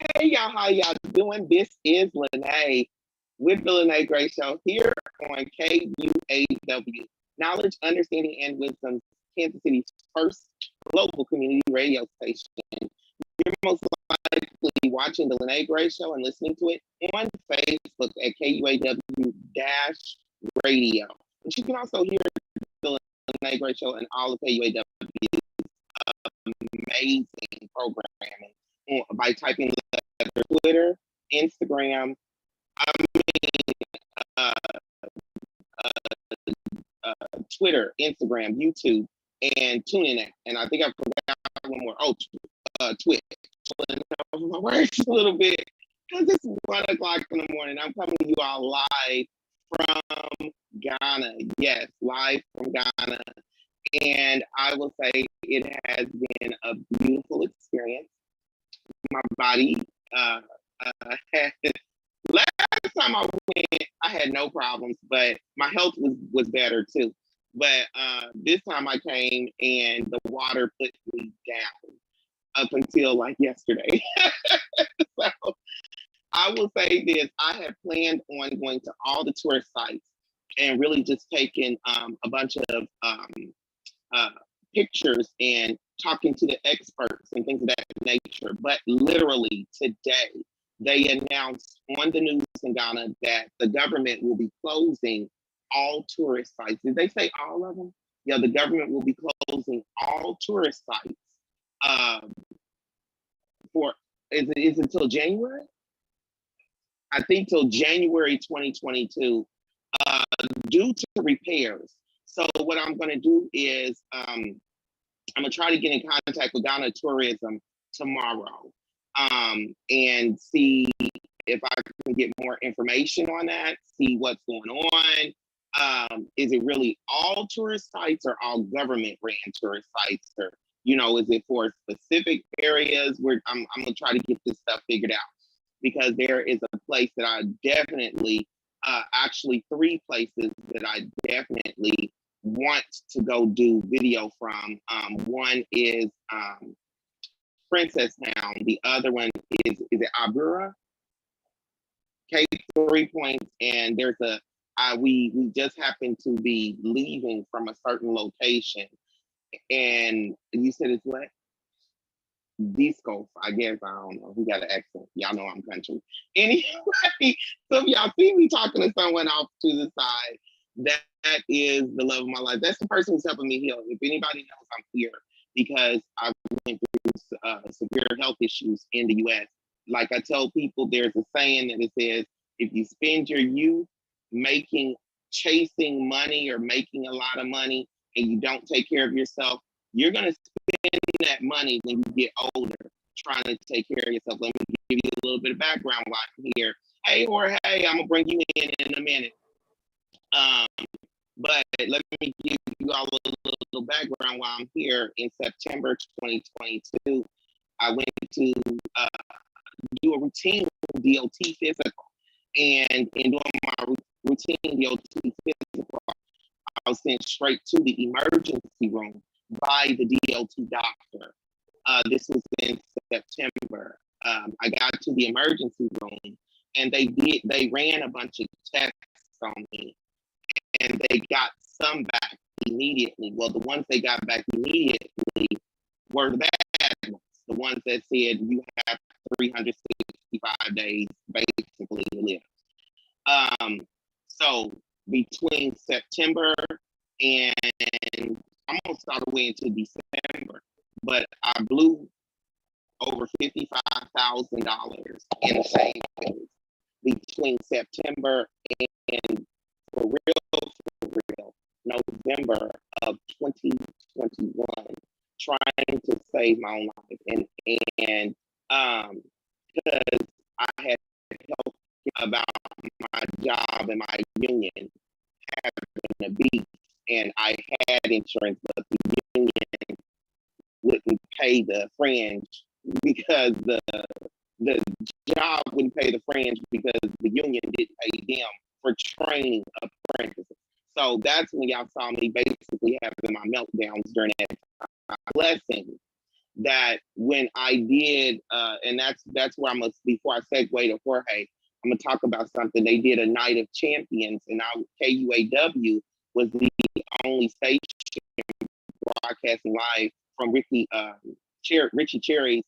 Hey y'all, how y'all doing? This is Lyne't with the Lyne't Gray Show here on KUAW, Knowledge, Understanding, and Wisdom, Kansas City's first global community radio station. You're most likely watching the Lyne't Gray Show and listening to it on Facebook at KUAW-radio. But you can also hear the Lyne't Gray Show and all of KUAW's amazing programming by typing Twitter, Instagram, I mean, uh, uh, Twitter, Instagram, YouTube, and TuneIn. And I think I forgot one more. Oh, Twitch. My words a little bit because it's 1:00 in the morning. I'm coming to you all live from Ghana. Yes, live from Ghana. And I will say it has been a beautiful experience. My body had, last time I went, I had no problems, but my health was better too. But this time I came and the water put me down up until like yesterday. So I will say this: I had planned on going to all the tourist sites and really just taking a bunch of pictures and talking to the experts and things of that nature. But literally today, they announced on the news in Ghana that the government will be closing all tourist sites. Did they say all of them? Yeah, the government will be closing all tourist sites for is it until January? I think till January 2022, due to repairs. So what I'm going to do is I'm going to try to get in contact with Ghana Tourism tomorrow and see if I can get more information on that, see what's going on. Is it really all tourist sites or all government ran tourist sites? Or, is it for specific areas where I'm going to try to get this stuff figured out? Because there is a place that I definitely, actually 3 places that I definitely want to go do video from. One is Princess Town. The other one is it Abura? Cape 3 Points. And there's we just happened to be leaving from a certain location. And you said it's what? Disco, I guess. I don't know. He got an accent. Y'all know I'm country. Anyway, so if y'all see me talking to someone off to the side, that is the love of my life. That's the person who's helping me heal. If anybody knows, I'm here because I went through severe health issues in the U.S. Like I tell people, there's a saying that it says, if you spend your youth chasing money or making a lot of money and you don't take care of yourself, you're going to spend that money when you get older trying to take care of yourself. Let me give you a little bit of background while I'm here. Hey, Jorge, I'm going to bring you in a minute. But let me give you all a little background while I'm here. In September 2022, I went to do a routine DOT physical. And in doing my routine DOT physical, I was sent straight to the emergency room by the DOT doctor. This was in September. I got to the emergency room and they ran a bunch of tests on me and they got some back immediately. Well, the ones they got back immediately were the bad ones. The ones that said you have 365 days basically to live. So between September and almost all the way into December, but I blew over $55,000 in savings between September and for real, November of 2021, trying to save my own life. And because I had helped about my job and my union having a beef, and I had insurance, but the union wouldn't pay the fringe because the job wouldn't pay the fringe because the union didn't pay them for training apprentices. So that's when y'all saw me basically having my meltdowns during that time. Blessing that when I did, and that's where I must, before I segue to Jorge, I'm gonna talk about something. They did a Night of Champions, and KUAW was the only station broadcasting live from Richie Cherry's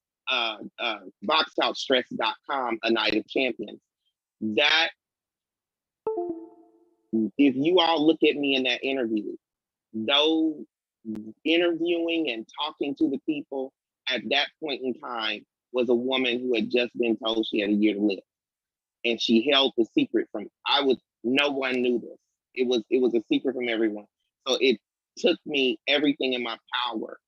boxoutstress.com, A Night of Champions. That, if you all look at me in that interview, though interviewing and talking to the people at that point in time was a woman who had just been told she had a year to live. And she held the secret from, no one knew this. It was a secret from everyone. So it took me everything in my power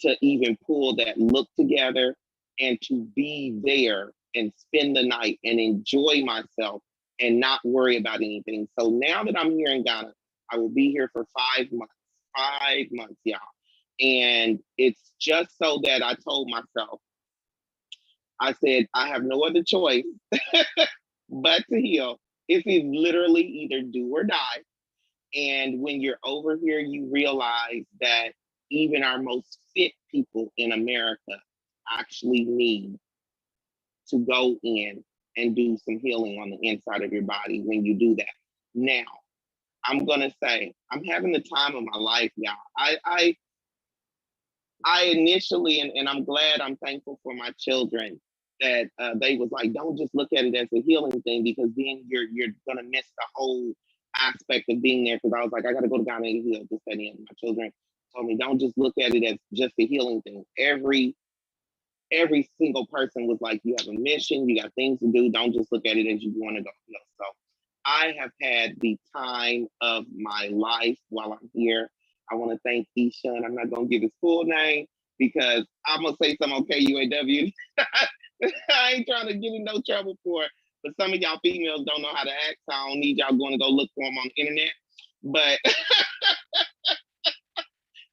to even pull that look together and to be there and spend the night and enjoy myself and not worry about anything. So now that I'm here in Ghana, I will be here for 5 months. 5 months, y'all. And it's just so that I told myself, I said, I have no other choice but to heal. It's literally either do or die. And when you're over here, you realize that even our most fit people in America actually need to go in and do some healing on the inside of your body when you do that. Now, I'm gonna say, I'm having the time of my life, y'all. I initially, and I'm glad, I'm thankful for my children that they was like, don't just look at it as a healing thing, because then you're gonna miss the whole aspect of being there. Because I was like, I gotta go to Ghana and heal, this, that, and my children told me, don't just look at it as just a healing thing. Every single person was like, you have a mission, you got things to do, don't just look at it as you want to go heal. So I have had the time of my life while I'm here. I want to thank Ishan. I'm not going to give his full name because I'm going to say something on KUAW. I ain't trying to get in no trouble for it. But some of y'all females don't know how to act, so I don't need y'all going to go look for them on the internet. But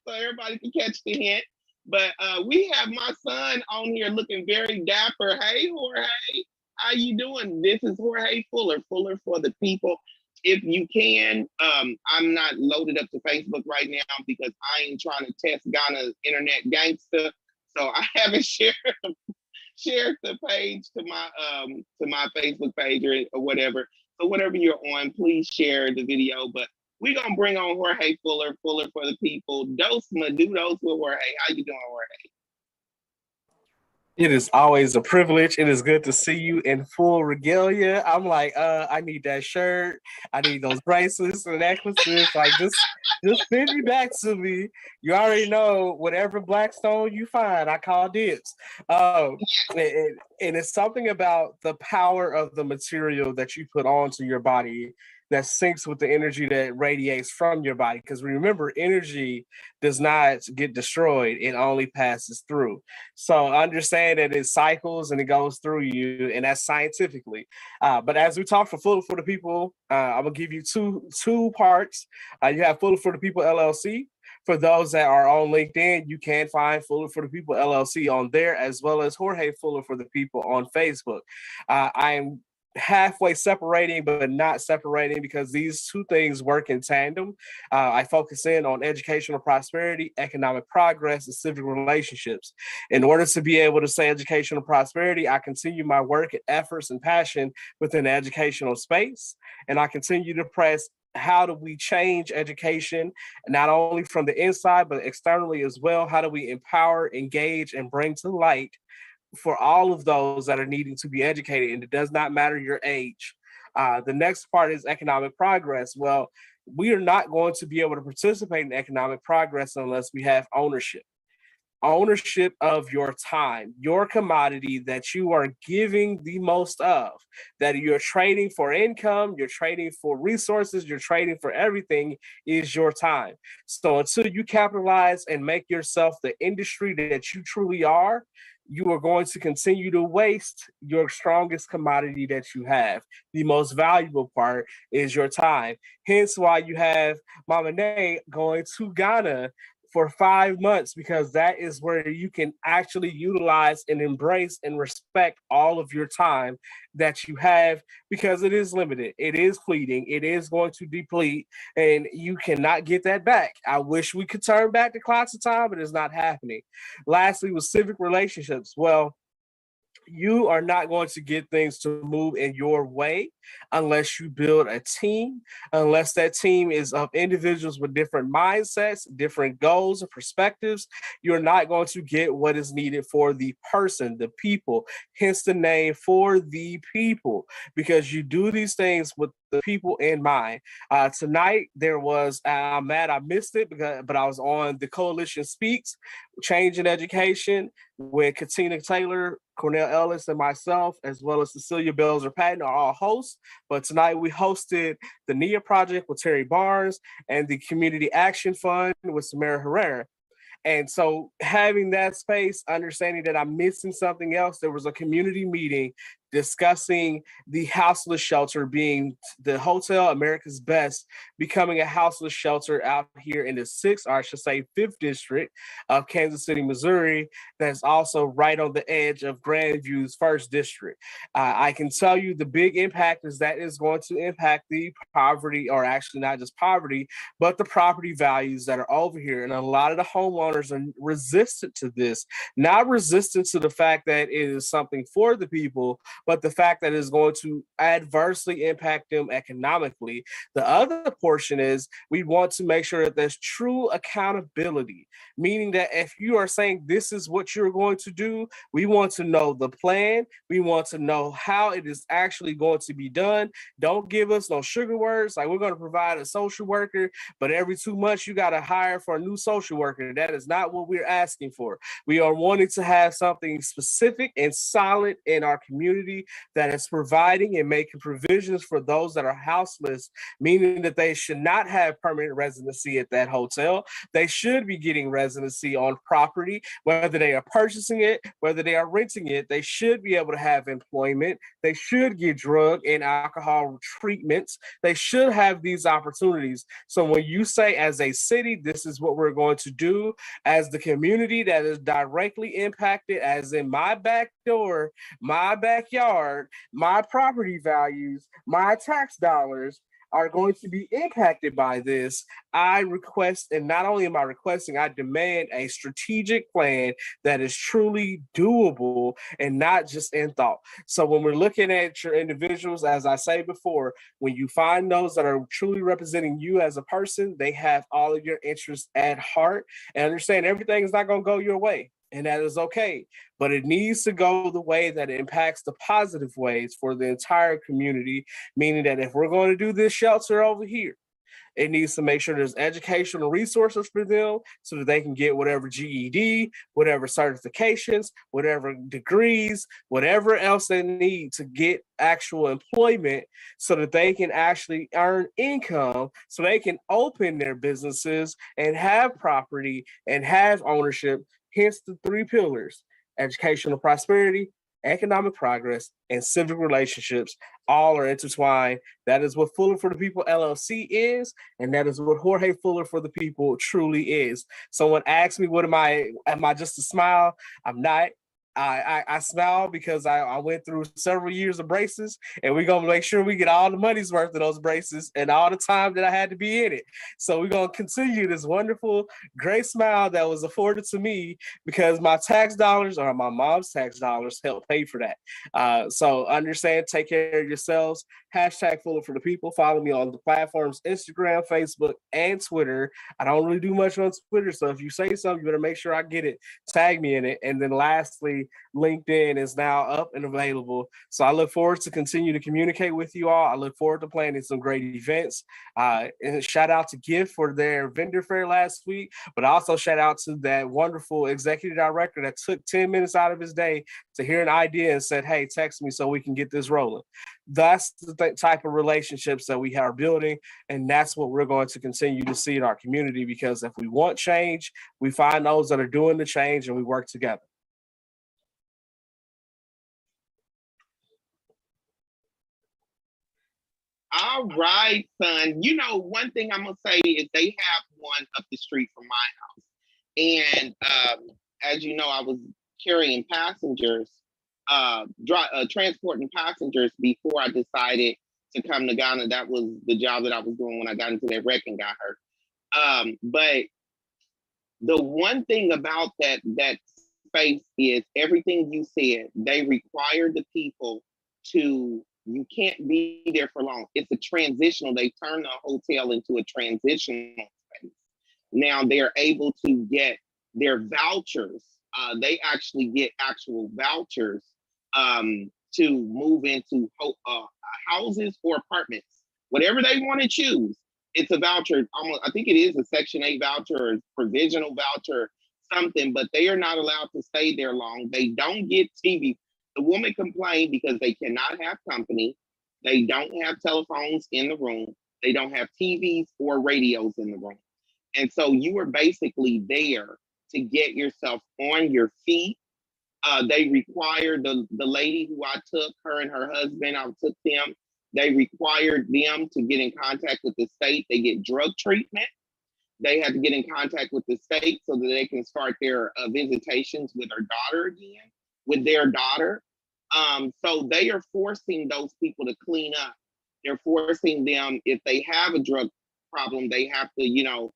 so everybody can catch the hint. But we have my son on here looking very dapper. Hey, Jorge, how you doing? This is Jorge Fuller for the people. If you can, I'm not loaded up to Facebook right now because I ain't trying to test Ghana's internet gangster. So I haven't shared the page to my Facebook page or whatever. So whatever you're on, please share the video. But we're gonna bring on Jorge Fuller for the people. Dos Madudos with Jorge. How you doing, Jorge? It is always a privilege. It is good to see you in full regalia. I'm like, I need that shirt. I need those bracelets and necklaces. Like, just send me back to me. You already know, whatever Blackstone you find, I call dibs. And it's something about the power of the material that you put onto your body that syncs with the energy that radiates from your body. Because remember, energy does not get destroyed, it only passes through. So understand that it cycles and it goes through you, and that's scientifically. But as we talk for the People, I'm gonna give you two parts. You have Fuller for the People LLC. For those that are on LinkedIn, you can find Fuller for the People LLC on there, as well as Jorge Fuller for the People on Facebook. I am halfway separating, but not separating, because these two things work in tandem. I focus in on educational prosperity, economic progress, and civic relationships. In order to be able to say educational prosperity, I continue my work and efforts and passion within the educational space, and I continue to press how do we change education, not only from the inside, but externally as well? How do we empower, engage, and bring to light for all of those that are needing to be educated? And it does not matter your age. The next part is economic progress. Well, we are not going to be able to participate in economic progress unless we have ownership of your time, your commodity that you are giving the most of, that you're trading for income, you're trading for resources, you're trading for everything, is your time. So until you capitalize and make yourself the industry that you truly are, you are going to continue to waste your strongest commodity that you have. The most valuable part is your time. Hence why you have Mama Nay going to Ghana for 5 months, because that is where you can actually utilize and embrace and respect all of your time that you have, because it is limited, it is fleeting, it is going to deplete, and you cannot get that back. I wish we could turn back the clocks of time, but it's not happening. Lastly, with civic relationships, well, you are not going to get things to move in your way unless you build a team, unless that team is of individuals with different mindsets, different goals and perspectives. You're not going to get what is needed for the person, the people, hence the name, for the people, because you do these things with the people in mind. Tonight there was, I'm mad I missed it, but I was on the Coalition Speaks, Change in Education, with Katina Taylor, Cornell Ellis, and myself, as well as Cecilia Belzer Patton, are all hosts. But tonight we hosted the NIA Project with Terry Barnes and the Community Action Fund with Samara Herrera. And so having that space, understanding that I'm missing something else, there was a community meeting discussing the houseless shelter being the Hotel America's Best, becoming a houseless shelter out here in the 6th, or I should say 5th district of Kansas City, Missouri, that's also right on the edge of Grandview's 1st district. I can tell you the big impact is that is going to impact the poverty, or actually not just poverty, but the property values that are over here. And a lot of the homeowners are resistant to this, not resistant to the fact that it is something for the people, but the fact that it's going to adversely impact them economically. The other portion is we want to make sure that there's true accountability, meaning that if you are saying this is what you're going to do, we want to know the plan. We want to know how it is actually going to be done. Don't give us no sugar words like we're going to provide a social worker, but every 2 months you got to hire for a new social worker. That is not what we're asking for. We are wanting to have something specific and solid in our community that is providing and making provisions for those that are houseless, meaning that they should not have permanent residency at that hotel. They should be getting residency on property, whether they are purchasing it, whether they are renting it. They should be able to have employment. They should get drug and alcohol treatments. They should have these opportunities. So when you say as a city, this is what we're going to do, as the community that is directly impacted, as in my back door, my backyard, my property values, my tax dollars are going to be impacted by this, I request, and not only am I requesting, I demand a strategic plan that is truly doable and not just in thought. So when we're looking at your individuals, as I say before, when you find those that are truly representing you as a person, they have all of your interests at heart, and understand everything is not going to go your way. And that is okay, but it needs to go the way that it impacts the positive ways for the entire community, meaning that if we're going to do this shelter over here, it needs to make sure there's educational resources for them so that they can get whatever GED, whatever certifications, whatever degrees, whatever else they need to get actual employment so that they can actually earn income, so they can open their businesses and have property and have ownership. Hence the 3 pillars: educational prosperity, economic progress, and civic relationships. All are intertwined. That is what Fuller for the People LLC is, and that is what Jorge Fuller for the People truly is. Someone asked me, what am I? Am I just a smile? I'm not. I smile because I went through several years of braces, and we're gonna make sure we get all the money's worth of those braces and all the time that I had to be in it. So we're gonna continue this wonderful, great smile that was afforded to me because my tax dollars, or my mom's tax dollars, helped pay for that. So understand, take care of yourselves. Hashtag Fuller for the People. Follow me on the platforms Instagram, Facebook, and Twitter. I don't really do much on Twitter, so if you say something, you better make sure I get it. Tag me in it. And then lastly, LinkedIn is now up and available. So I look forward to continue to communicate with you all. I look forward to planning some great events. And shout out to Gift for their vendor fair last week, but also shout out to that wonderful executive director that took 10 minutes out of his day to hear an idea and said, hey, text me so we can get this rolling. That's the type of relationships that we are building, and that's what we're going to continue to see in our community, because if we want change, we find those that are doing the change and we work together. All right, son. You know, one thing I'm gonna say is they have one up the street from my house. And as you know, I was carrying passengers, transporting passengers before I decided to come to Ghana. That was the job that I was doing when I got into that wreck and got hurt. But the one thing about that space is everything you said. They require the people to. You can't be there for long. It's a transitional. They turn the hotel into a transitional space. Now they're able to get their vouchers. They actually get actual vouchers to move into houses or apartments, whatever they want to choose. It's a voucher. Almost, I think it is a Section 8 voucher or provisional voucher, something. But they are not allowed to stay there long. They don't get TV. The woman complained because they cannot have company. They don't have telephones in the room. They don't have TVs or radios in the room. And so you were basically there to get yourself on your feet. They required the lady who I took, her and her husband, I took them. They required them to get in contact with the state. They get drug treatment. They had to get in contact with the state so that they can start their visitations with their daughter again, with their daughter. So they are forcing those people to clean up. They're forcing them, if they have a drug problem, they have to,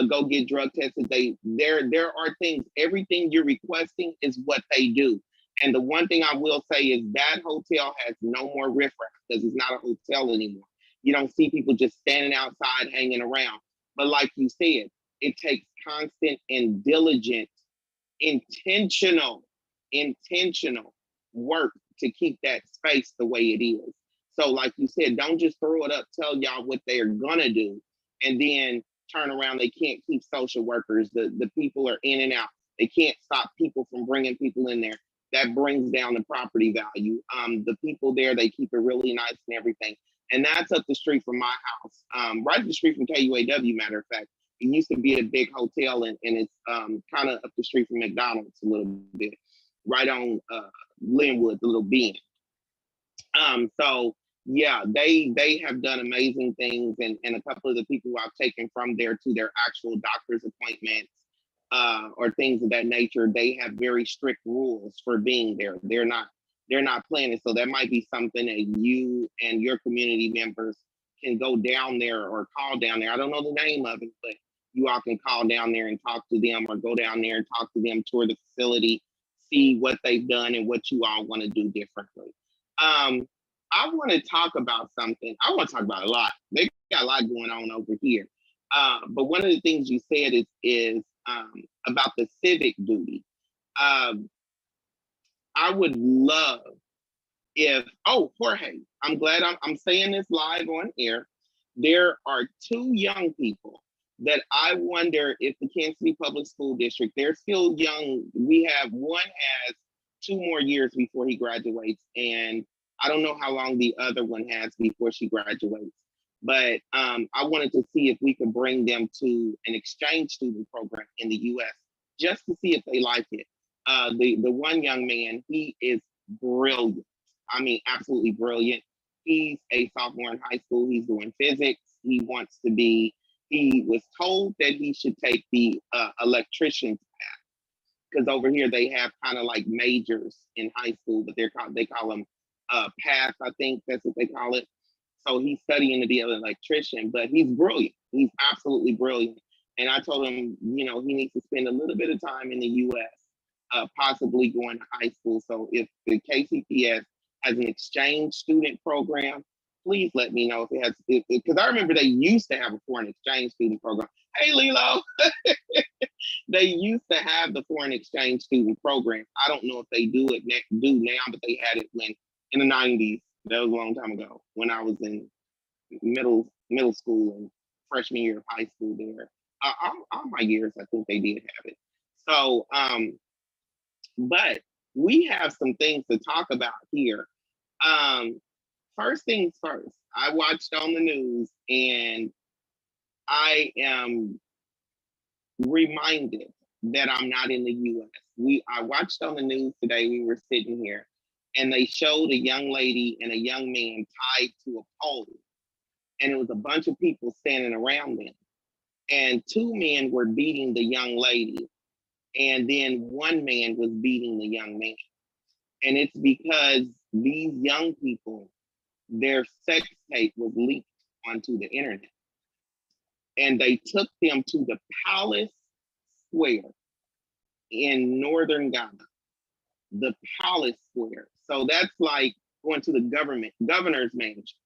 go get drug tested. There are things, everything you're requesting is what they do. And the one thing I will say is that hotel has no more riffraff because it's not a hotel anymore. You don't see people just standing outside hanging around. But like you said, it takes constant and diligent, intentional, intentional work to keep that space the way it is. So like you said, don't just throw it up, tell y'all what they're gonna do, and then turn around. They can't keep social workers. The people are in and out. They can't stop people from bringing people in there. That brings down the property value. The people there, they keep it really nice and everything. And that's up the street from my house, right up the street from KUAW, matter of fact. It used to be a big hotel, and it's kind of up the street from McDonald's a little bit, right on Linwood, the little bend. So yeah, they have done amazing things, and a couple of the people I've taken from there to their actual doctor's appointments or things of that nature, they have very strict rules for being there. They're not planning. So that might be something that you and your community members can go down there or call down there. I don't know the name of it, but you all can call down there and talk to them, or go down there and talk to them, tour the facility, see what they've done and what you all want to do differently. I want to talk about something. I want to talk about a lot. They got a lot going on over here. But one of the things you said is about the civic duty. Um, I would love if, oh, Jorge, I'm glad I'm saying this live on air. There are two young people that I wonder if the Kansas City Public School District, they're still young. We have one has 2 more years before he graduates, and I don't know how long the other one has before she graduates. But I wanted to see if we could bring them to an exchange student program in the U.S. just to see if they like it. The one young man, he is brilliant. I mean, absolutely brilliant. He's a sophomore in high school. He's doing physics. He wants to be. He was told that he should take the electrician's path, because over here they have kind of like majors in high school, but they call them paths. I think that's what they call it. So he's studying to be an electrician, but he's brilliant. He's absolutely brilliant. And I told him, he needs to spend a little bit of time in the U.S., possibly going to high school. So if the KCPS has an exchange student program, please let me know if it has, because I remember they used to have a foreign exchange student program. Hey, Lilo. They used to have the foreign exchange student program. I don't know if they do now, but they had it in the 90s. That was a long time ago when I was in middle school and freshman year of high school there. All my years, I think they did have it. So, but we have some things to talk about here. First things first, I watched on the news and I am reminded that I'm not in the US. I watched on the news today, we were sitting here, and they showed a young lady and a young man tied to a pole. And it was a bunch of people standing around them. And two men were beating the young lady. And then one man was beating the young man. And it's because these young people, their sex tape was leaked onto the internet. And they took them to the Palace Square in northern Ghana, the Palace Square. So that's like going to the governor's mansion.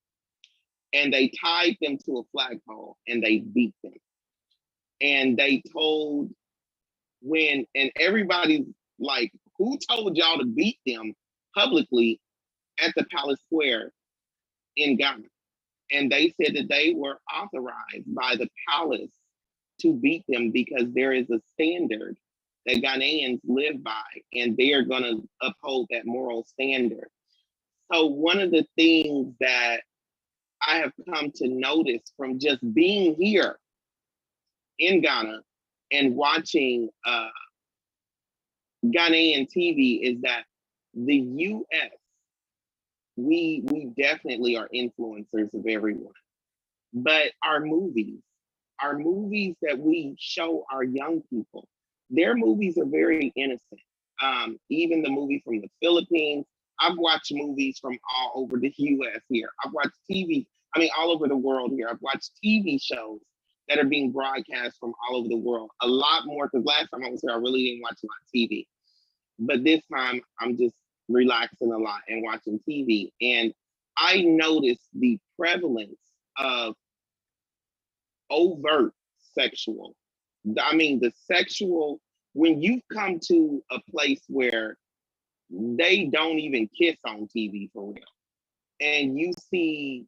And they tied them to a flagpole and they beat them. And they told and everybody's like, who told y'all to beat them publicly at the Palace Square in Ghana? And they said that they were authorized by the palace to beat them because there is a standard that Ghanaians live by, and they are going to uphold that moral standard. So one of the things that I have come to notice from just being here in Ghana and watching Ghanaian TV is that the US, we definitely are influencers of everyone. But our movies that we show our young people, their movies are very innocent. Even the movie from the Philippines, I've watched movies from all over the US here. I've watched all over the world here. I've watched TV shows that are being broadcast from all over the world. A lot more, because last time I was here, I really didn't watch a lot of TV. But this time I'm just relaxing a lot and watching TV. And I noticed the prevalence of overt sexual. The sexual, when you come to a place where they don't even kiss on TV for real, and you see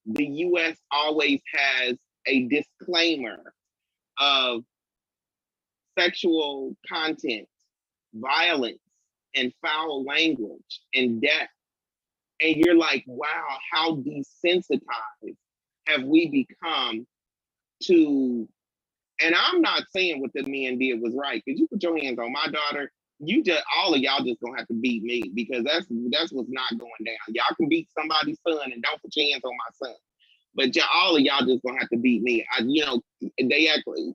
the US always has a disclaimer of sexual content, violence, and foul language and death. And you're like, wow, how desensitized have we become to, and I'm not saying what the men did was right, because you put your hands on my daughter, all of y'all just gonna have to beat me, because that's what's not going down. Y'all can beat somebody's son and don't put your hands on my son. But all of y'all just gonna have to beat me. They actually,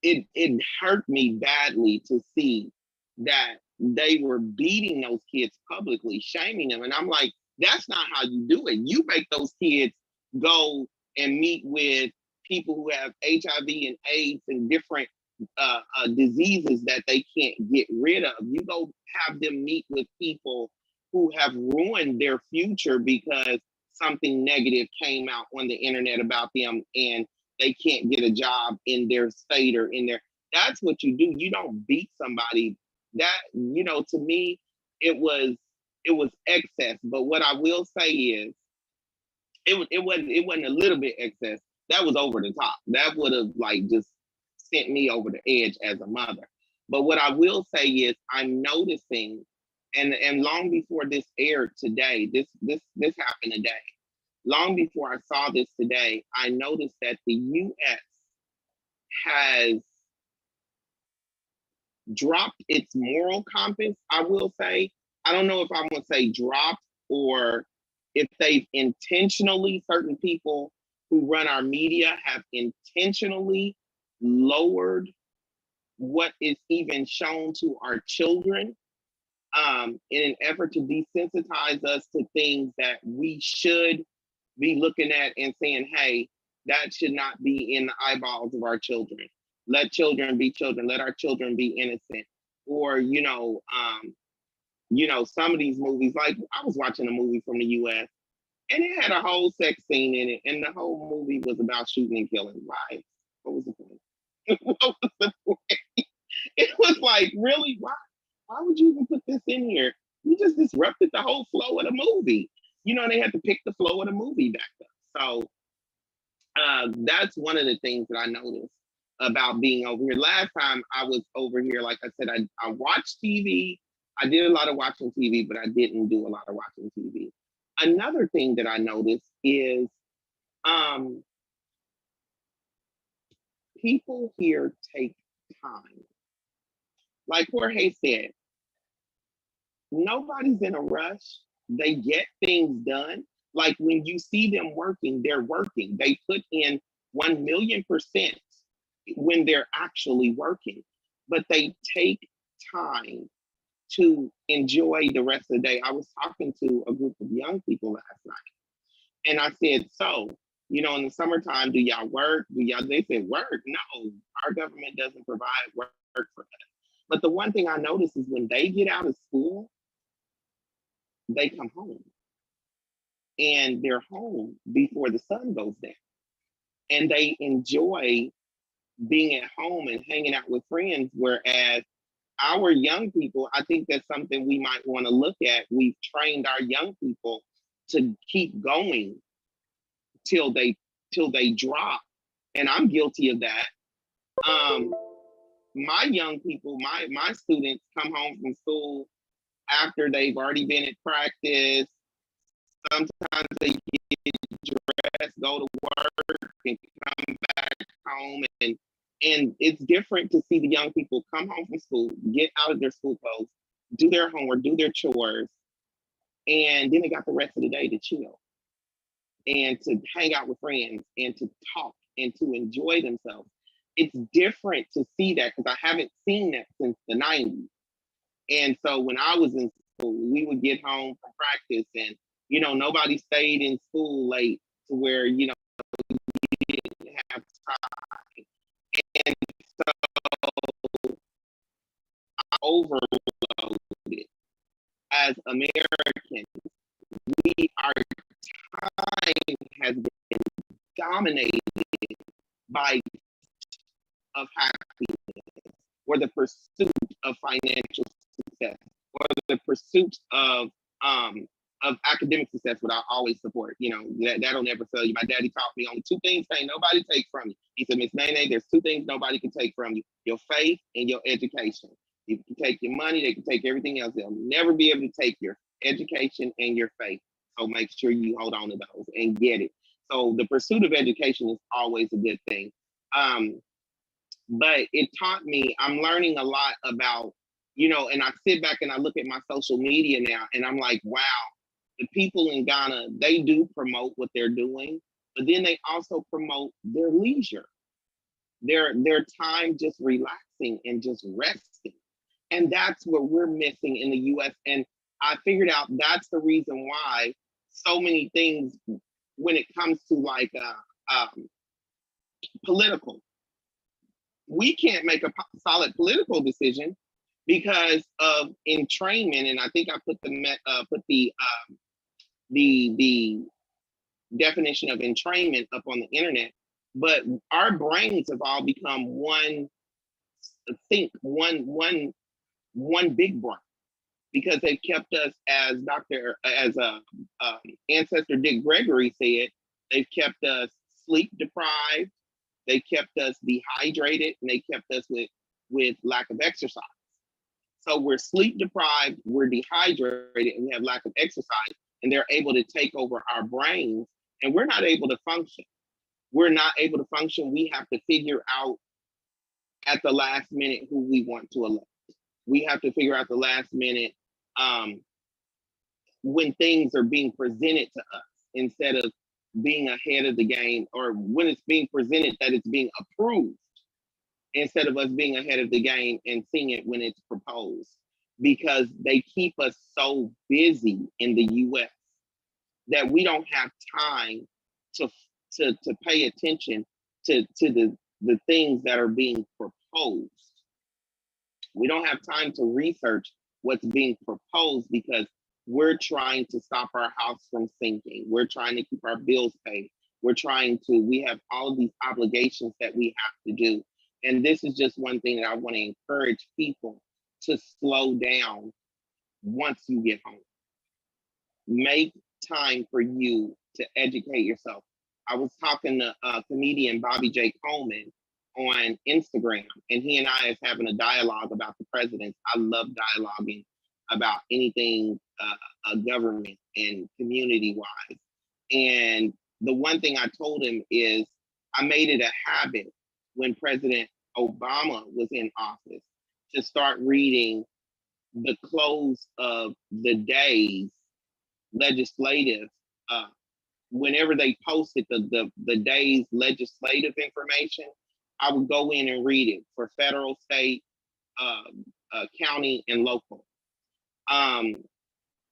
it hurt me badly to see that they were beating those kids publicly, shaming them. And I'm like, that's not how you do it. You make those kids go and meet with people who have HIV and AIDS and different diseases that they can't get rid of. You go have them meet with people who have ruined their future because something negative came out on the internet about them and they can't get a job in their state or in their, that's what you do. You don't beat somebody. That, to me, it was excess. But what I will say is, it wasn't a little bit excess. That was over the top. That would have just sent me over the edge as a mother. But what I will say is, I'm noticing, and long before this aired today, this happened today. Long before I saw this today, I noticed that the US has dropped its moral compass, I will say. I don't know if I'm going to say dropped, or if they've intentionally, certain people who run our media have intentionally lowered what is even shown to our children, in an effort to desensitize us to things that we should be looking at and saying, hey, that should not be in the eyeballs of our children. Let children be children. Let our children be innocent. Or, some of these movies, like I was watching a movie from the US and it had a whole sex scene in it. And the whole movie was about shooting and killing. Why? What was the point? What was the point? It was like, really? Why would you even put this in here? You just disrupted the whole flow of the movie. They had to pick the flow of the movie back up. So that's one of the things that I noticed about being over here. Last time I was over here, like I said, I watched TV. I did a lot of watching TV, but I didn't do a lot of watching TV. Another thing that I noticed is people here take time. Like Jorge said, nobody's in a rush. They get things done. Like when you see them working, they're working. They put in 1,000,000% when they're actually working, but they take time to enjoy the rest of the day. I was talking to a group of young people last night, and I said, so, in the summertime, do y'all work? They said, work? No, our government doesn't provide work for us. But the one thing I notice is when they get out of school, they come home. And they're home before the sun goes down. And they enjoy being at home and hanging out with friends, whereas our young people, I think that's something we might want to look at. We've trained our young people to keep going till they drop, and I'm guilty of that. My young people, my students come home from school after they've already been at practice. Sometimes they get dressed, go to work, and come back home, and it's different to see the young people come home from school, get out of their school clothes, do their homework, do their chores, and then they got the rest of the day to chill and to hang out with friends and to talk and to enjoy themselves. It's different to see that because I haven't seen that since the 90s. And so when I was in school, we would get home from practice and, nobody stayed in school late to where, you didn't have time. And so I overloaded. As Americans, our time has been dominated by of happiness or the pursuit of financial success or the pursuit of academic success, what I always support. That'll never fail you. My daddy taught me only two things ain't nobody take from you. He said, Miss Nene, there's two things nobody can take from you: your faith and your education. You can take your money, they can take everything else. They'll never be able to take your education and your faith. So make sure you hold on to those and get it. So the pursuit of education is always a good thing. But it taught me, I'm learning a lot about, and I sit back and I look at my social media now and I'm like, wow, the people in Ghana, they do promote what they're doing, but then they also promote their leisure, their time just relaxing and just resting. And that's what we're missing in the US. And I figured out that's the reason why so many things, when it comes to like political, we can't make a solid political decision because of entrainment. And I think I put the definition of entrainment up on the internet. But our brains have all become one big brain because they've kept us, as ancestor Dick Gregory said, they've kept us sleep deprived. They kept us dehydrated and they kept us with lack of exercise. So we're sleep deprived, we're dehydrated, and we have lack of exercise, and they're able to take over our brains, and we're not able to function. We're not able to function. We have to figure out at the last minute who we want to elect. We have to figure out the last minute when things are being presented to us instead of being ahead of the game, or when it's being presented that it's being approved instead of us being ahead of the game and seeing it when it's proposed, because they keep us so busy in the US that we don't have time to pay attention to the things that are being proposed. We don't have time to research what's being proposed because we're trying to stop our house from sinking. We're trying to keep our bills paid. We have all of these obligations that we have to do. And this is just one thing that I want to encourage people to slow down once you get home. Make time for you to educate yourself. I was talking to comedian Bobby J. Coleman on Instagram, and he and I is having a dialogue about the presidents. I love dialoguing about anything government and community wise. And the one thing I told him is I made it a habit when President Obama was in office to start reading the close of the day's legislative, whenever they posted the day's legislative information, I would go in and read it for federal, state, county, and local. Um,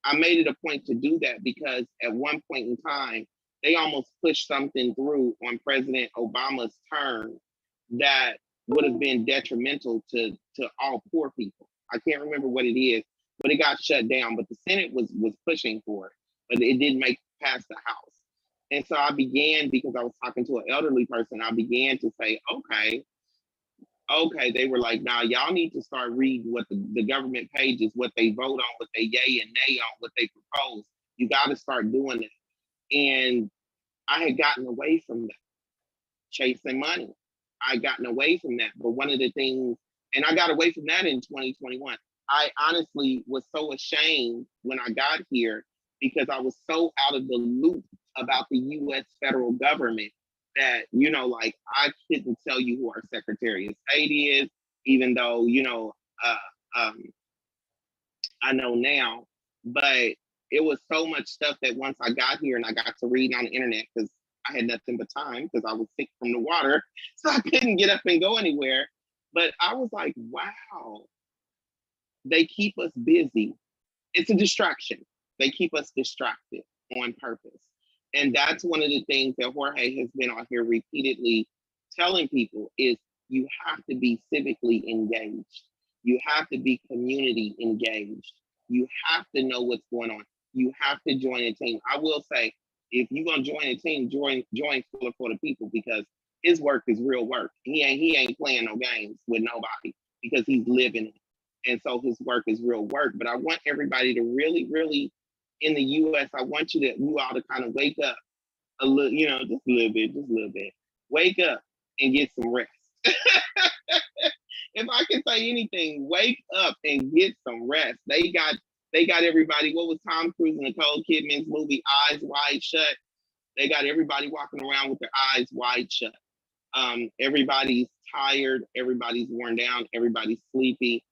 I made it a point to do that because at one point in time, they almost pushed something through on President Obama's term that would have been detrimental to all poor people. I can't remember what it is, but it got shut down. But the Senate was pushing for it, but it didn't make it past the House. And so I began, because I was talking to an elderly person, I began to say, okay, they were like, nah, y'all need to start reading what the government pages, what they vote on, what they yay and nay on, what they propose. You got to start doing it. And I had gotten away from that, chasing money. I gotten away from that. But one of the things, and I got away from that in 2021. I honestly was so ashamed when I got here because I was so out of the loop about the US federal government that, like I couldn't tell you who our Secretary of State is, even though, I know now. But it was so much stuff that once I got here and I got to read on the internet, because I had nothing but time because I was sick from the water, so I couldn't get up and go anywhere. But I was like, wow, they keep us busy. It's a distraction. They keep us distracted on purpose. And that's one of the things that Jorge has been on here repeatedly telling people is you have to be civically engaged. You have to be community engaged. You have to know what's going on. You have to join a team. I will say, if you're gonna join a team, join Fuller for the People, because his work is real work. He ain't playing no games with nobody because he's living it. And so his work is real work. But I want everybody to really, really, in the US, I want you all to kind of wake up a little, just a little bit. Wake up and get some rest. If I can say anything, wake up and get some rest. They got everybody. What was Tom Cruise and Nicole Kidman's movie Eyes Wide Shut? They got everybody walking around with their eyes wide shut. Everybody's tired. Everybody's worn down. Everybody's sleepy.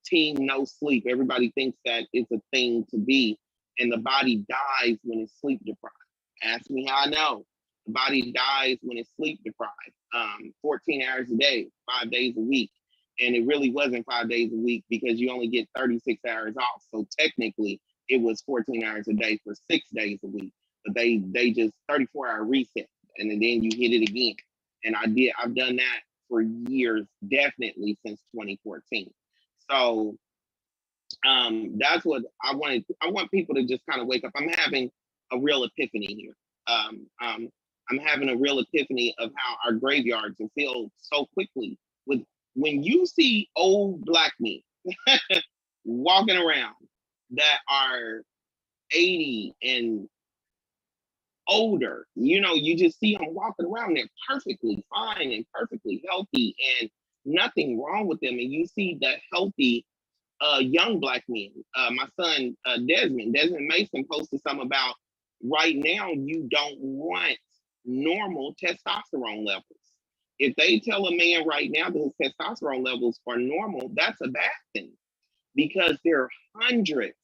Team no sleep. Everybody thinks that it's a thing to be, and the body dies when it's sleep deprived. Ask me how I know. The body dies when it's sleep deprived. 14 hours a day, 5 days a week. And it really wasn't 5 days a week because you only get 36 hours off. So technically it was 14 hours a day for 6 days a week. But they just 34-hour reset, and then you hit it again. And I've done that for years, definitely since 2014. So that's what I wanted. I want people to just kind of wake up. I'm having a real epiphany here. I'm having a real epiphany of how our graveyards are filled so quickly with, when you see old Black men walking around that are 80 and older, you just see them walking around, they're perfectly fine and perfectly healthy and nothing wrong with them. And you see the healthy young Black men. My son, Desmond Mason, posted something about right now you don't want normal testosterone levels. If they tell a man right now that his testosterone levels are normal, that's a bad thing, because there are hundreds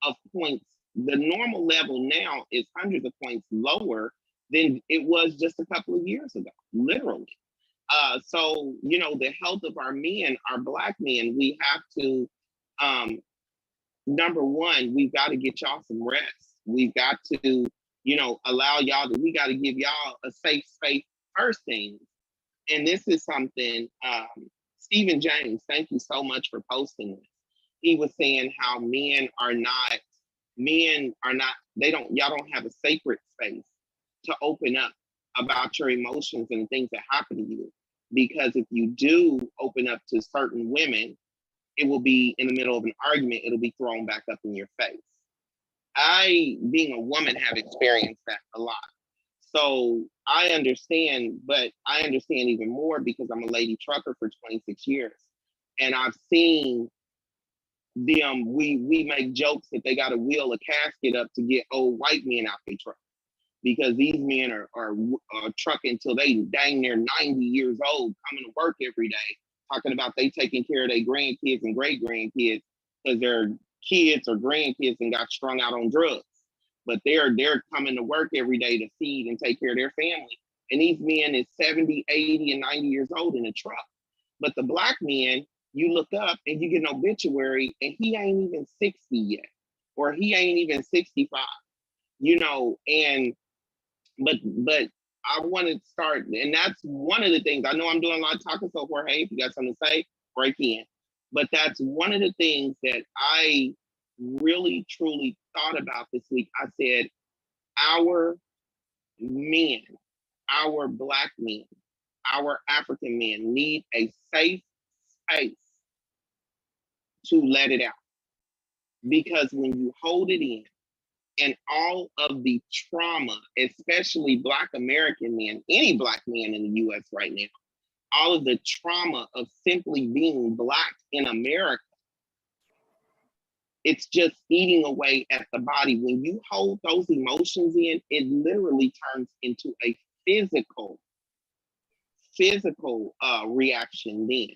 of points. The normal level now is hundreds of points lower than it was just a couple of years ago, literally. So, the health of our men, our Black men, we have to, number one, we've got to get y'all some rest. We've got to, allow y'all we got to give y'all a safe space first thing. And this is something, Stephen James, thank you so much for posting this. He was saying how y'all don't have a sacred space to open up about your emotions and things that happen to you. Because if you do open up to certain women, it will be in the middle of an argument, it'll be thrown back up in your face. I, being a woman, have experienced that a lot. So I understand, but I understand even more because I'm a lady trucker for 26 years. And I've seen them, we make jokes that they got to wheel a casket up to get old white men out their truck, because these men are trucking till they dang near 90 years old, coming to work every day, talking about they taking care of their grandkids and great grandkids because their kids or grandkids and got strung out on drugs. But they're coming to work every day to feed and take care of their family. And these men is 70, 80, and 90 years old in a truck. But the black men, you look up and you get an obituary and he ain't even 60 yet, or he ain't even 65, and but I want to start, and that's one of the things. I know I'm doing a lot of talking so far. Hey, if you got something to say, break in. But that's one of the things that I really truly thought about this week. I said, our men, our black men, our African men need a safe space to let it out. Because when you hold it in, and all of the trauma, especially Black American men, any Black man in the US right now, all of the trauma of simply being Black in America, it's just eating away at the body. When you hold those emotions in, it literally turns into a physical reaction then.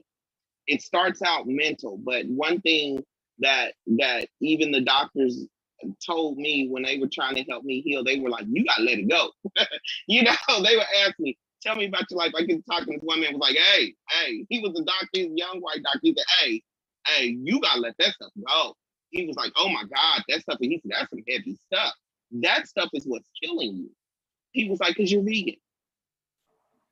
It starts out mental, but one thing that even the doctors told me when they were trying to help me heal, they were like, you gotta let it go. They would ask me, tell me about your life. I get talking to this one man was like, hey, he was a doctor, he's a young white doctor. He said, hey, you gotta let that stuff go. He was like, oh my God, that stuff, he said, that's some heavy stuff. That stuff is what's killing you. He was like, because you're vegan.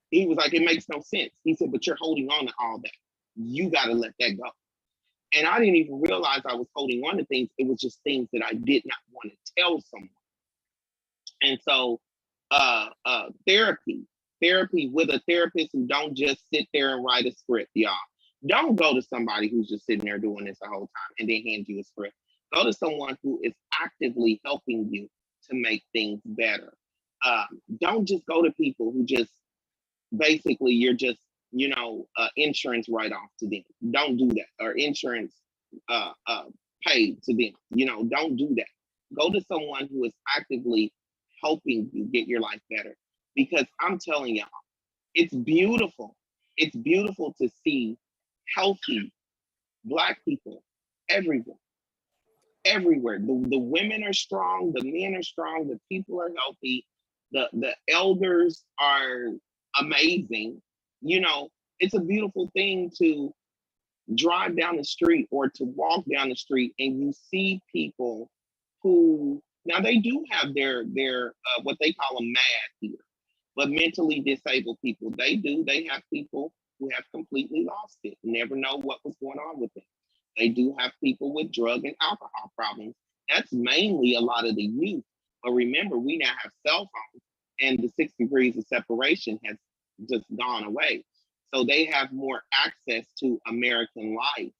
He was like, it makes no sense. He said, but you're holding on to all that. You gotta let that go. And I didn't even realize I was holding on to things. It was just things that I did not want to tell someone. And so therapy with a therapist who don't just sit there and write a script, y'all. Don't go to somebody who's just sitting there doing this the whole time and then hand you a script. Go to someone who is actively helping you to make things better. Don't just go to people who just, basically, you're just, insurance write-off to them. Don't do that. Or insurance paid to them. Don't do that. Go to someone who is actively helping you get your life better. Because I'm telling y'all, it's beautiful. It's beautiful to see healthy Black people everywhere. Everywhere. The women are strong, the men are strong, the people are healthy, the elders are amazing. It's a beautiful thing to drive down the street or to walk down the street and you see people who, now they do have their what they call them mad here, but mentally disabled people, they have people who have completely lost it, never know what was going on with them. They do have people with drug and alcohol problems. That's mainly a lot of the youth. But remember, we now have cell phones and the 6 degrees of separation has just gone away. So they have more access to American life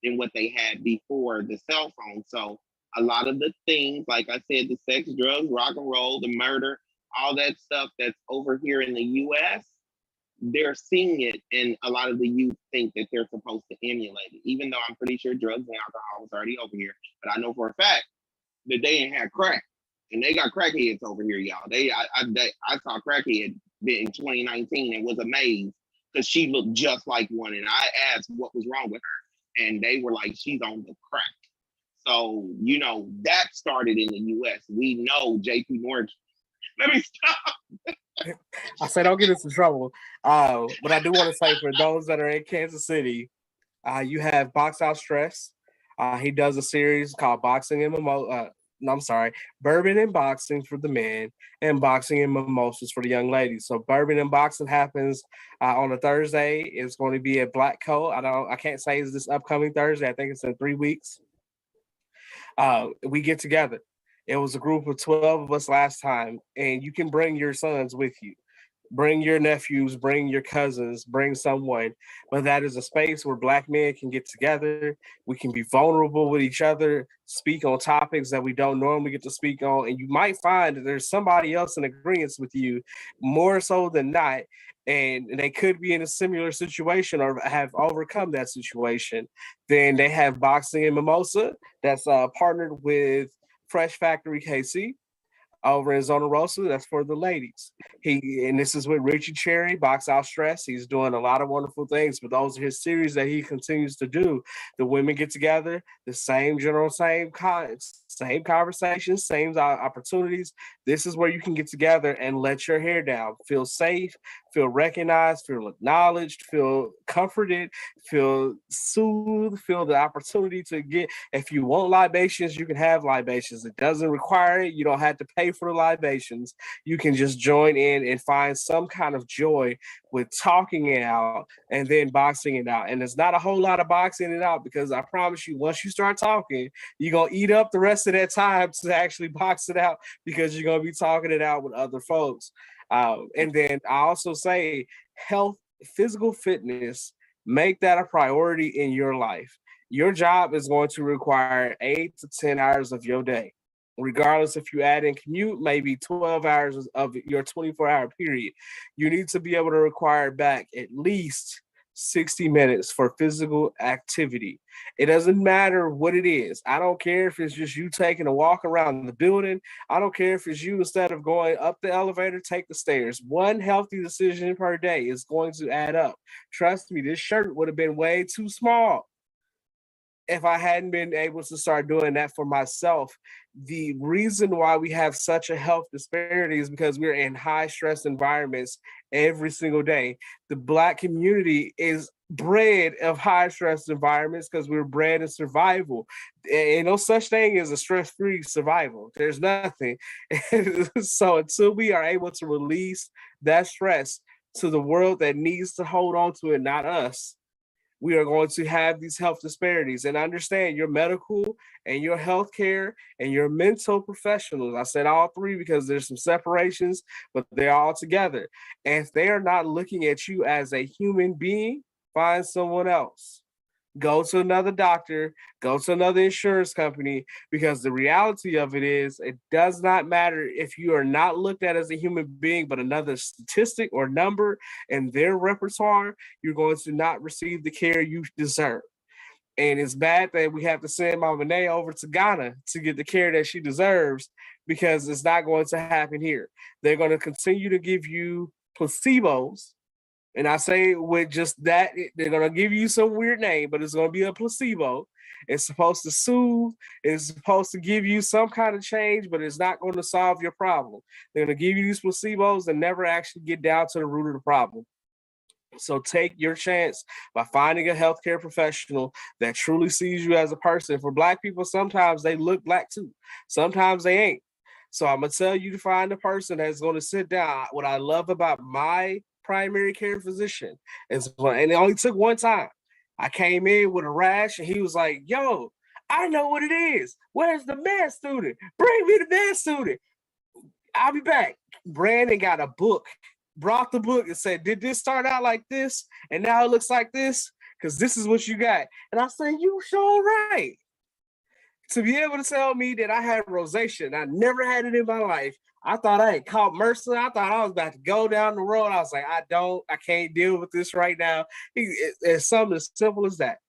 than what they had before the cell phone. So a lot of the things, like I said, the sex, drugs, rock and roll, the murder, all that stuff that's over here in the US, they're seeing it, and a lot of the youth think that they're supposed to emulate it, even though I'm pretty sure drugs and alcohol was already over here. But I know for a fact that they ain't had crack, and they got crackheads over here, y'all. I saw crackhead in 2019 and was amazed because she looked just like one, and I asked what was wrong with her, and they were like, she's on the crack. So that started in the U.S. We know J.P. Morgan. Let me stop. I said, don't get us in trouble. But I do want to say, for those that are in Kansas City, you have Box Out Stress. He does a series called Boxing and Bourbon and Boxing for the men, and Boxing and Mimosas for the young ladies. So Bourbon and Boxing happens on a Thursday. It's going to be at Black Coat. I can't say it's this upcoming Thursday. I think it's in 3 weeks. We get together. It was a group of 12 of us last time, and you can bring your sons with you. Bring your nephews, bring your cousins, bring someone. But that is a space where Black men can get together. We can be vulnerable with each other, speak on topics that we don't normally get to speak on. And you might find that there's somebody else in agreement with you, more so than not. And they could be in a similar situation or have overcome that situation. Then they have Boxing and Mimosa that's partnered with Fresh Factory KC over in Zona Rosa. That's for the ladies. And this is with Richie Cherry, Box Out Stress. He's doing a lot of wonderful things, but those are his series that he continues to do. The women get together, the same same conversations, same opportunities. This is where you can get together and let your hair down, feel safe, feel recognized, feel acknowledged, feel comforted, feel soothed, feel the opportunity to get. If you want libations, you can have libations. It doesn't require it. You don't have to pay for the libations. You can just join in and find some kind of joy with talking it out and then boxing it out. And there's not a whole lot of boxing it out, because I promise you, once you start talking, you're going to eat up the rest of that time to actually box it out, because you're going to be talking it out with other folks. And then I also say health, physical fitness, make that a priority in your life. Your job is going to require 8 to 10 hours of your day. Regardless if you add in commute, maybe 12 hours of your 24-hour period, you need to be able to require back at least 60 minutes for physical activity. It doesn't matter what it is. I don't care if it's just you taking a walk around the building. I don't care if it's you, instead of going up the elevator, take the stairs. One healthy decision per day is going to add up. Trust me, this shirt would have been way too small if I hadn't been able to start doing that for myself. The reason why we have such a health disparity is because we're in high stress environments every single day. The Black community is bred of high stress environments because we're bred in survival. And no such thing as a stress-free survival. There's nothing. So until we are able to release that stress to the world that needs to hold on to it, not us, we are going to have these health disparities. And understand, your medical and your healthcare and your mental professionals, I said all three because there's some separations, but they're all together. And if they are not looking at you as a human being, find someone else. Go to another doctor, go to another insurance company, because the reality of it is, it does not matter if you are not looked at as a human being, but another statistic or number in their repertoire, you're going to not receive the care you deserve. And it's bad that we have to send Mama Nay over to Ghana to get the care that she deserves, because it's not going to happen here. They're going to continue to give you placebos. And I say with just that, they're going to give you some weird name, but it's going to be a placebo. It's supposed to soothe. It's supposed to give you some kind of change, but it's not going to solve your problem. They're going to give you these placebos and never actually get down to the root of the problem. So take your chance by finding a healthcare professional that truly sees you as a person. For Black people, sometimes they look Black too. Sometimes they ain't. So I'm going to tell you to find a person that's going to sit down. What I love about my primary care physician is, and it only took one time. I came in with a rash and he was like, yo, I know what it is. Where's the med student? Bring me the med student. I'll be back. Brandon got a book, brought the book and said, did this start out like this? And now it looks like this? Because this is what you got. And I said, you sure right. To be able to tell me that I had rosacea and I never had it in my life, I thought I had caught MRSA. I thought I was about to go down the road. I was like, I can't deal with this right now. It's something as simple as that.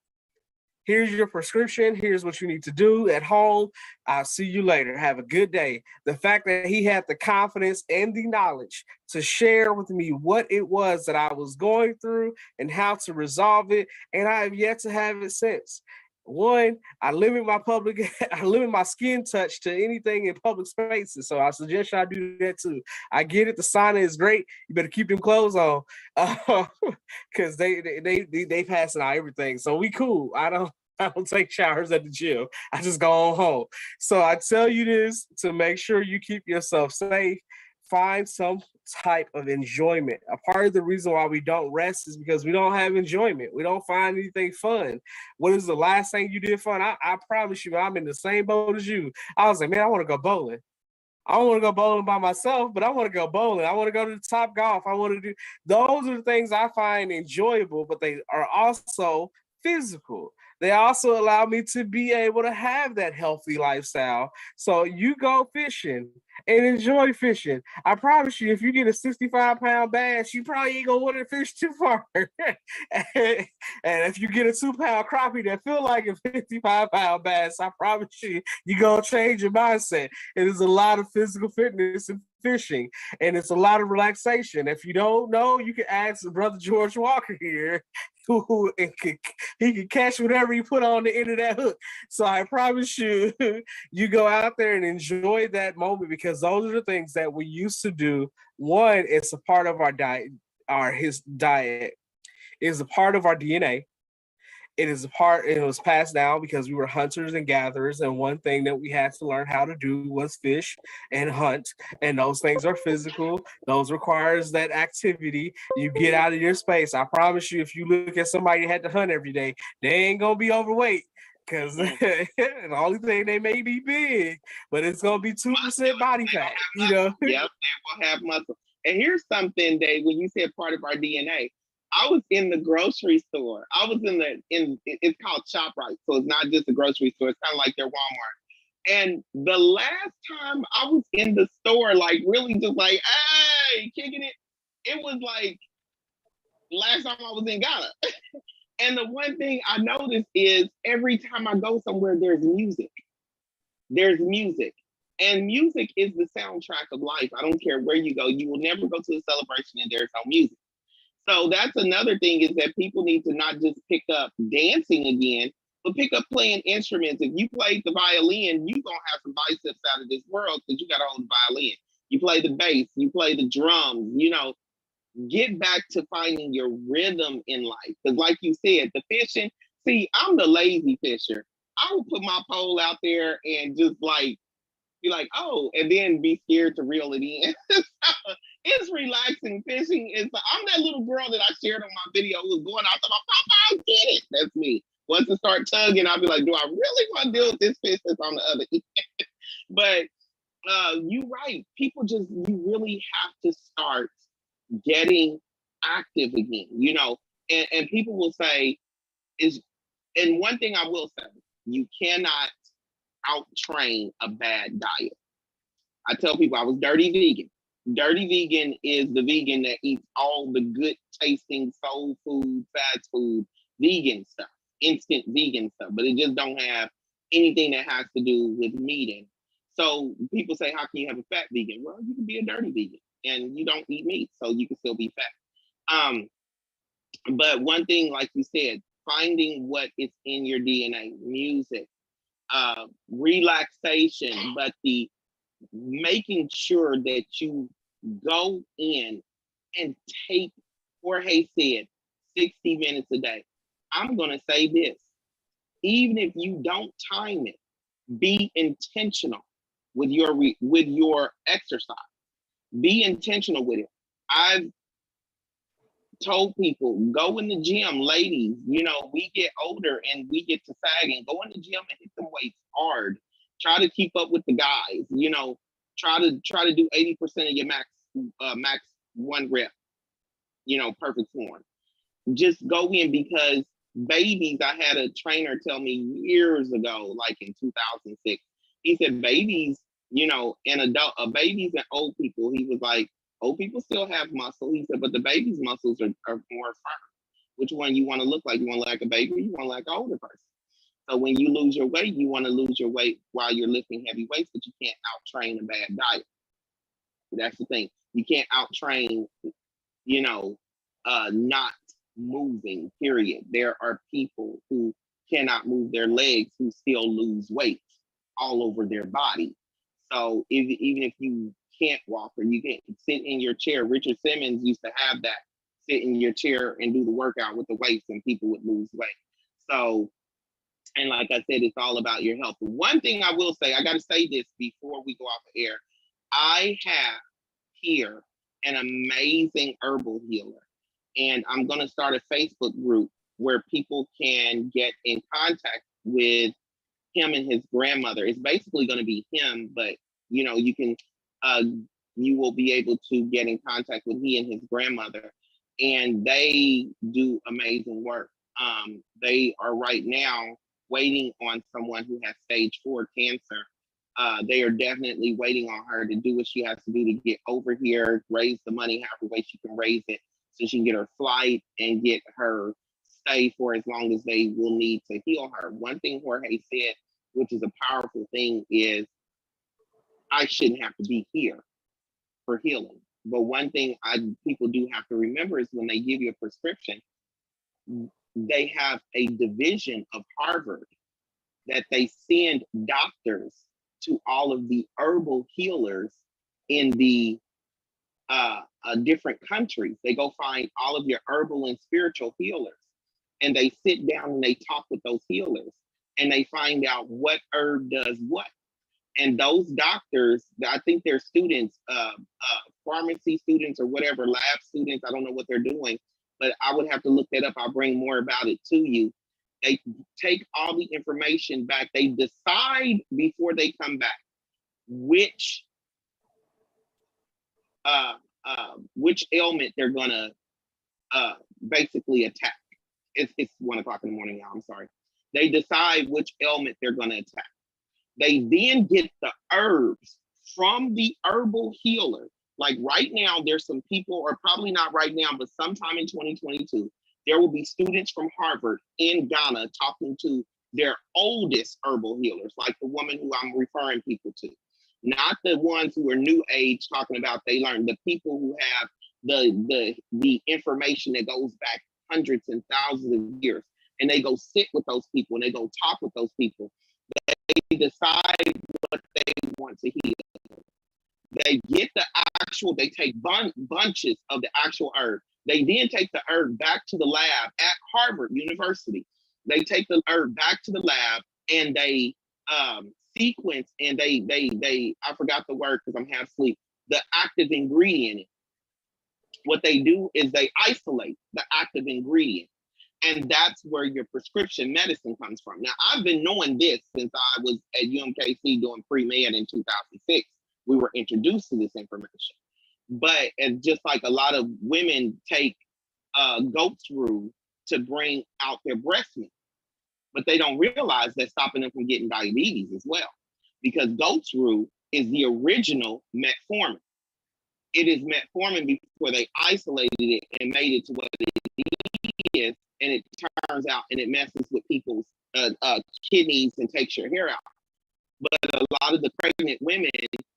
Here's your prescription. Here's what you need to do at home. I'll see you later. Have a good day. The fact that he had the confidence and the knowledge to share with me what it was that I was going through and how to resolve it, and I have yet to have it since. One, I limit my skin touch to anything in public spaces. So I suggest y'all do that too. I get it. The sauna is great. You better keep them clothes on, because they passing out everything. So we cool. I don't take showers at the gym. I just go on home. So I tell you this to make sure you keep yourself safe. Find some type of enjoyment. A part of the reason why we don't rest is because we don't have enjoyment. We don't find anything fun. What is the last thing you did fun? I promise you, I'm in the same boat as you. I was like, man, I want to go bowling. I don't want to go bowling by myself, but I want to go bowling. I want to go to the Top Golf. I want to do, those are the things I find enjoyable, but they are also physical. They also allow me to be able to have that healthy lifestyle. So you go fishing and enjoy fishing. I promise you, if you get a 65-pound bass, you probably ain't gonna want to fish too far. And if you get a 2-pound crappie that feel like a 55-pound bass, I promise you, you're gonna change your mindset. It is a lot of physical fitness and fishing, and it's a lot of relaxation. If you don't know, you can ask Brother George Walker here. who he can catch whatever you put on the end of that hook. So I promise you, you go out there and enjoy that moment, because those are the things that we used to do. One, it's a part of our diet, his diet is a part of our DNA. It is a part, it was passed down because we were hunters and gatherers, and one thing that we had to learn how to do was fish and hunt, and those things are physical. Those requires that activity. You get out of your space. I promise you, if you look at somebody that had to hunt every day, they ain't gonna be overweight. Because the only thing, they may be big, but it's gonna be 2% body fat, you know. Yep, they will have muscle. And here's something, Dave, when you said part of our DNA, I was in the grocery store. I was it's called ShopRite. So it's not just a grocery store, it's kind of like their Walmart. And the last time I was in the store, like really just like, hey, kicking it, it was like last time I was in Ghana. And the one thing I noticed is every time I go somewhere, there's music. There's music. And music is the soundtrack of life. I don't care where you go. You will never go to a celebration and there's no music. So that's another thing, is that people need to not just pick up dancing again, but pick up playing instruments. If you played the violin, you're going to have some biceps out of this world, because you got to hold the violin. You play the bass, you play the drums, get back to finding your rhythm in life. Because like you said, the fishing, see, I'm the lazy fisher. I will put my pole out there and just like, be like, oh, and then be scared to reel it in. It's relaxing. Fishing is, I'm that little girl that I shared on my video who was going out to my Papa, get it. That's me. Once it start tugging, I'll be like, do I really want to deal with this fish that's on the other end? But you're right. People just, you really have to start getting active again, and people will say, and one thing I will say, you cannot out train a bad diet. I tell people I was dirty vegan. Dirty vegan is the vegan that eats all the good tasting soul food, fast food, vegan stuff, instant vegan stuff, but it just don't have anything that has to do with meat in it. So people say, how can you have a fat vegan? Well, you can be a dirty vegan and you don't eat meat, so you can still be fat. But one thing, like you said, finding what is in your DNA, music, relaxation, but the making sure that you go in and take, Jorge said, 60 minutes a day. I'm going to say this, even if you don't time it, be intentional with your exercise. Be intentional with it. I've told people, go in the gym, ladies. We get older and we get to sagging. Go in the gym and hit them weights hard. Try to keep up with the guys. Try to do 80% of your max one rep. Perfect form. Just go in, because babies. I had a trainer tell me years ago, like in 2006. He said babies, and babies and old people. He was like, old people still have muscle. He said, but the baby's muscles are more firm. Which one you want to look like? You want to look like a baby, or you want to look like an older person? So when you lose your weight, you want to lose your weight while you're lifting heavy weights, but you can't out-train a bad diet. That's the thing. You can't out-train, not moving, period. There are people who cannot move their legs who still lose weight all over their body. So even if you can't walk or you can't sit in your chair, Richard Simmons used to have that, sit in your chair and do the workout with the weights, and people would lose weight. So, and like I said, it's all about your health. But one thing I will say, I got to say this before we go off the air. I have here an amazing herbal healer, and I'm going to start a Facebook group where people can get in contact with him and his grandmother. It's basically going to be him, but you can you will be able to get in contact with he and his grandmother, and they do amazing work. They are right now waiting on someone who has stage 4 cancer. They are definitely waiting on her to do what she has to do to get over here, raise the money however way she can raise it, so she can get her flight and get her stay for as long as they will need to heal her. One thing Jorge said, which is a powerful thing, is I shouldn't have to be here for healing. But one thing people do have to remember is when they give you a prescription, they have a division of Harvard that they send doctors to all of the herbal healers in the different countries. They go find all of your herbal and spiritual healers, and they sit down and they talk with those healers, and they find out what herb does what. And those doctors, I think they're students, pharmacy students or whatever, lab students. I don't know what they're doing, but I would have to look that up. I'll bring more about it to you. They take all the information back. They decide before they come back which ailment they're gonna basically attack. It's 1 o'clock in the morning, y'all. I'm sorry. They decide which ailment they're gonna attack. They then get the herbs from the herbal healer. Like right now, there's some people, or probably not right now, but sometime in 2022, there will be students from Harvard in Ghana talking to their oldest herbal healers, like the woman who I'm referring people to. Not the ones who are new age talking about they learned, the people who have the information that goes back hundreds and thousands of years. And they go sit with those people and they go talk with those people. They decide what they want to heal. They get they take bunches of the actual herb. They then take the herb back to the lab at Harvard University. They take the herb back to the lab and they sequence and they I forgot the word because I'm half asleep, the active ingredient. What they do is they isolate the active ingredient. And that's where your prescription medicine comes from. Now, I've been knowing this since I was at UMKC doing pre-med in 2006. We were introduced to this information. But and just like a lot of women take goat's rue to bring out their breast milk, but they don't realize that's stopping them from getting diabetes as well. Because goat's rue is the original metformin. It is metformin before they isolated it and made it to what it is. And it turns out and it messes with people's kidneys and takes your hair out. But a lot of the pregnant women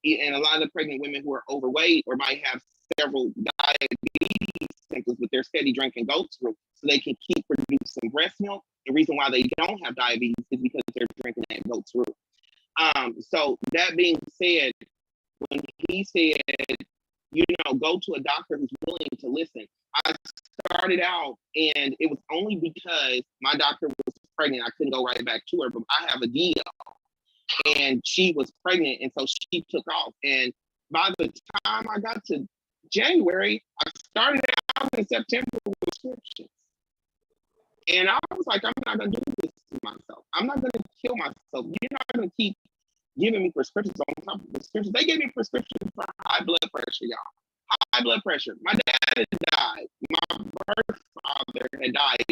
and a lot of the pregnant women who are overweight or might have several diabetes symptoms, but they're steady drinking goat's rue so they can keep producing breast milk. The reason why they don't have diabetes is because they're drinking that goat's rue. So that being said, when he said, go to a doctor who's willing to listen, I started out and it was only because my doctor was pregnant. I couldn't go right back to her, but I have a deal. And she was pregnant, and so she took off. And by the time I got to January, I started out in September with prescriptions. And I was like, I'm not going to do this to myself. I'm not going to kill myself. You're not going to keep giving me prescriptions on top of prescriptions. They gave me prescriptions for high blood pressure, y'all. High blood pressure. My dad had died. My birth father had died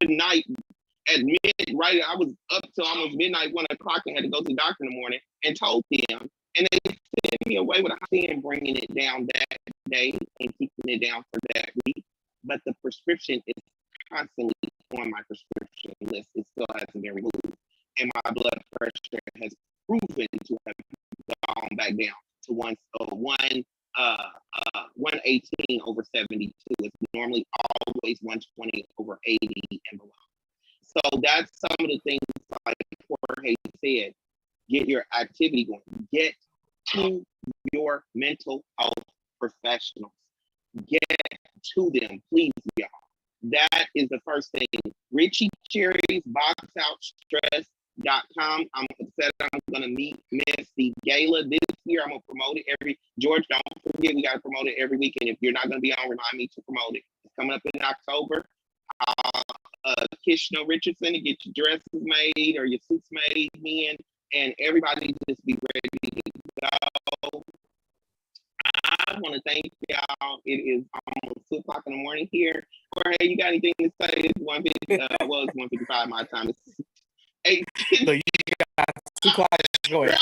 the night at right. I was up till almost midnight, 1 o'clock, and had to go to the doctor in the morning and told them. And they sent me away with a high and bringing it down that day and keeping it down for that week. But the prescription is constantly on my prescription list. It still hasn't been removed. And my blood pressure has proven to have gone back down to 118 over 72. It's normally always 120 over 80 and below. So that's some of the things like Jorge said, get your activity going. Get to your mental health professionals. Get to them, please, y'all. That is the first thing. Richie Cherry's boxoutstress.com. I'm upset I'm going to miss the gala this year. I'm going to promote it George, don't forget, we got to promote it every weekend. If you're not going to be on, remind me to promote it. It's coming up in October. Kishno Richardson to get your dresses made or your suits made, men, and everybody just be ready to go. I want to thank y'all. It is almost 2 o'clock in the morning here. Jorge, you got anything to say? It's 1:50. It's 1:55 my time. It's 8. So you got 2 o'clock. Go ahead.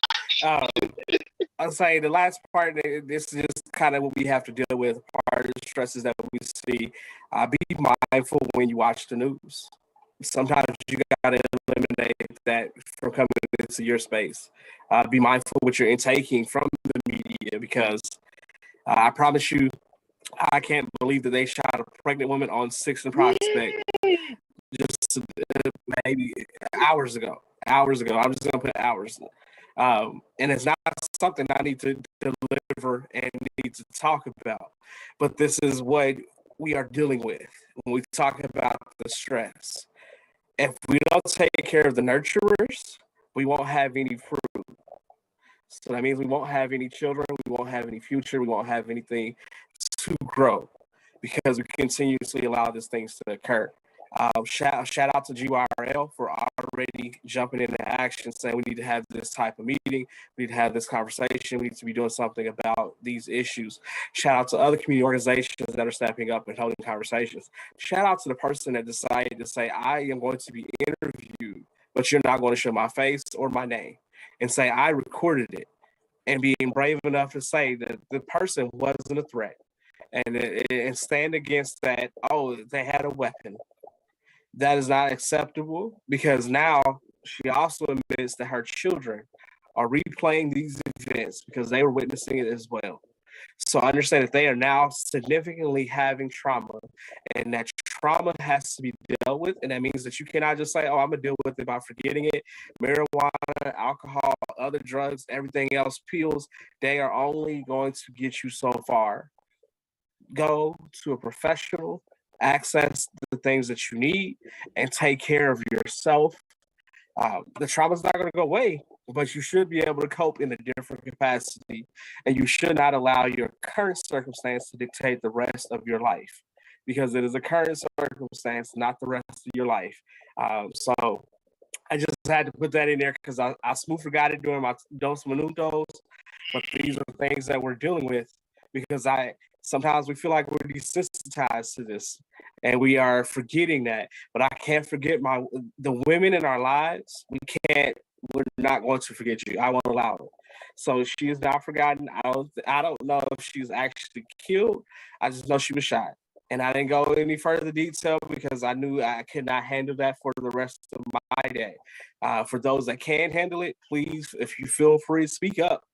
I'll say the last part, this is just kind of what we have to deal with, part of the stresses that we see. Be mindful when you watch the news. Sometimes you got to eliminate that from coming into your space. Be mindful what you're intaking from the media, because I promise you, I can't believe that they shot a pregnant woman on 6th and Prospect just maybe hours ago. Hours ago. I'm just going to put hours. And it's not something I need to deliver and need to talk about. But this is what we are dealing with when we talk about the stress. If we don't take care of the nurturers, we won't have any fruit. So that means we won't have any children, we won't have any future, we won't have anything to grow because we continuously allow these things to occur. Shout out to GYRL for already jumping into action, saying we need to have this type of meeting, we need to have this conversation, we need to be doing something about these issues. Shout out to other community organizations that are stepping up and holding conversations. Shout out to the person that decided to say, I am going to be interviewed, but you're not going to show my face or my name, and say, I recorded it, and being brave enough to say that the person wasn't a threat. And stand against that, oh, they had a weapon. That is not acceptable because now she also admits that her children are replaying these events because they were witnessing it as well. So I understand that they are now significantly having trauma, and that trauma has to be dealt with. And that means that you cannot just say, oh, I'm going to deal with it by forgetting it. Marijuana, alcohol, other drugs, everything else, pills, they are only going to get you so far. Go to a professional, access the things that you need, and take care of yourself. The trauma's not going to go away, but you should be able to cope in a different capacity, and you should not allow your current circumstance to dictate the rest of your life, because it is a current circumstance, not the rest of your life. So I just had to put that in there because I smooth forgot it during my Dos Minutos, but these are the things that we're dealing with because sometimes we feel like we're desensitized to this and we are forgetting that. But I can't forget the women in our lives. We're not going to forget you. I won't allow it. So she is not forgotten. I don't know if she's actually killed. I just know she was shot. And I didn't go any further detail because I knew I could not handle that for the rest of my day. For those that can handle it, please, if you feel free, speak up.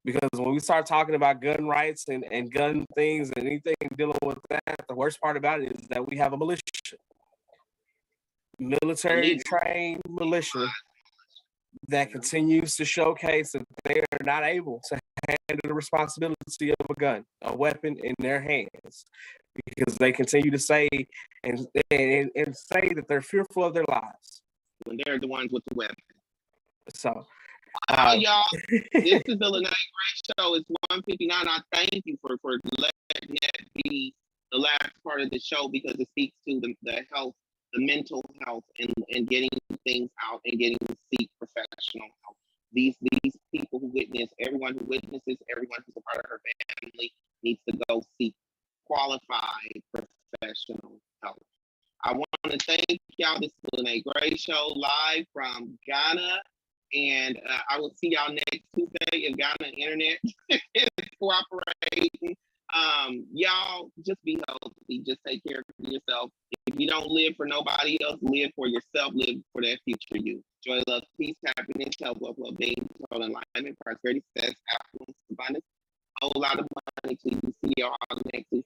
Because when we start talking about gun rights and gun things and anything dealing with that, the worst part about it is that we have a militia. Military trained militia that continues to showcase that they are not able to handle the responsibility of a gun, a weapon in their hands, because they continue to say and say that they're fearful of their lives. When they're the ones with the weapon. So, y'all, this is the Lyne't Gray Show. It's 1:59. I thank you for letting that be the last part of the show because it speaks to the health, the mental health, and getting things out and getting to seek professional help. These people who witness, everyone who witnesses, everyone who's a part of her family needs to go seek qualified professional help. I want to thank y'all. This is the Lyne't Gray Show live from Ghana. And I will see y'all next Tuesday if Ghana internet is cooperating. Y'all just be healthy. Just take care of yourself. If you don't live for nobody else, live for yourself. Live for that future you. Joy, love, peace, happiness, health, wealth, well-being, total alignment, prosperity, success, affluence, abundance. A whole lot of money to you. See y'all next week.